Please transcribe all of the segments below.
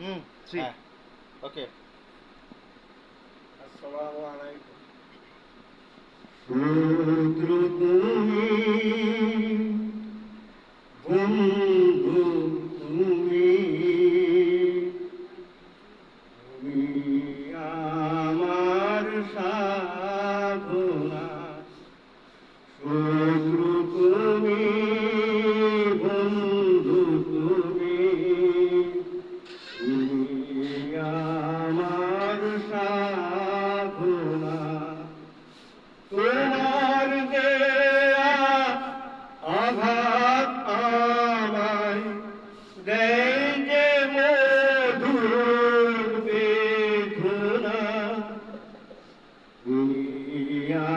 জি। হ্যাঁ, ওকে। আসসালামু আলাইকুম। শত্রু তুমি, বন্ধু তুমি, তুমি আমার সাধনা। শত্রু তুমি, বন্ধু তুমি, তুমি আমার সাধনা। তোমার দেয়া আঘাত আমায় দেয় যে মধুর বেদনা। তুমি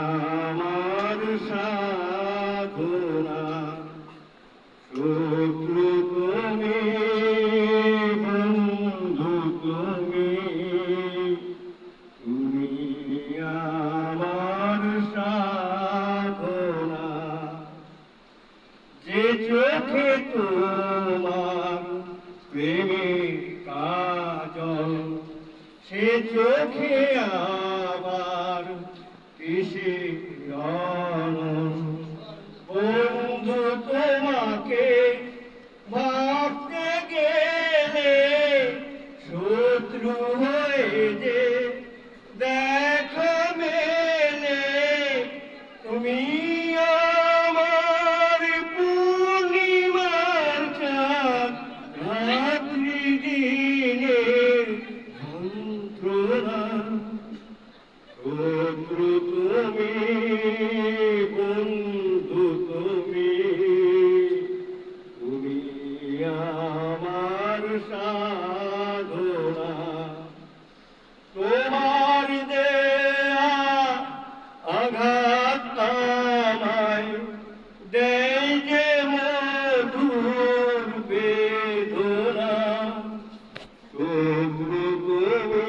আমার সাধনা। শত্রু তুমি, বন্ধু তুমি, তুমি আমার সাধনা। যে চোখে তোমার প্রেমের কাজল, সে চোখে আবার কিসের অনল। বন্ধু তোমাকে ভাবতে গেলে শত্রু হয়ে যে দেখা মেলে। তুমি আমার পূর্ণিমার চাঁদ, রাত্রি দিনের যন্ত্রণা। শত্রু তুমি, বন্ধু তুমি, তুমি আমার সাধনা। তোমার দেয়া আঘাত আমায় দেয় যে মধুর বেদনা। শত্রু তুমি,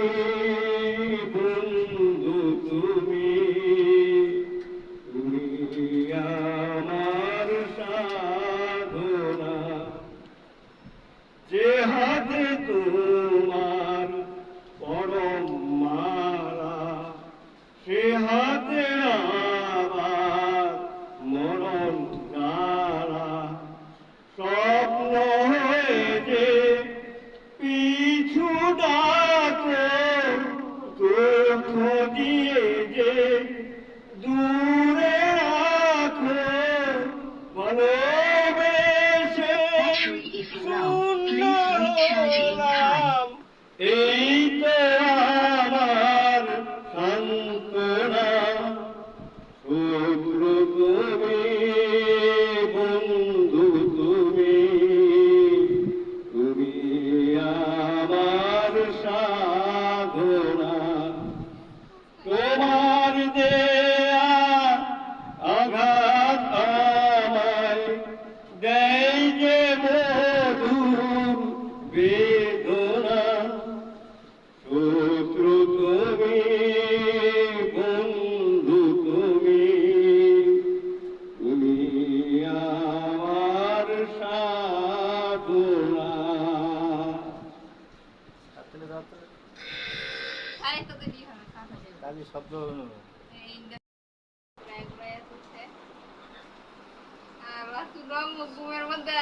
বন্ধু তুমি, তুমি আমার সাধনা। যে হাতে তোমার পরম মালা, সে হাতে আবার মরণ জ্বালা। স্বপ্ন হয়ে যে পিছু ডাকো, দুঃখ দিয়ে যে দূরে রাখো। ভালোবেসে শূন্য হলাম, এই তো আমার সান্ত্বনা। শত্রু তুমি, বন্ধু তুমি, তুমি আমার সাধনা। তোমার দেয়া আঘাত আমায় দেয় যে মধুর বেদনা। শত্রু তুমি, বন্ধু তুমি, তুমি আমার সাধনা। তাহলে শব্দ ঘুমের মধ্যে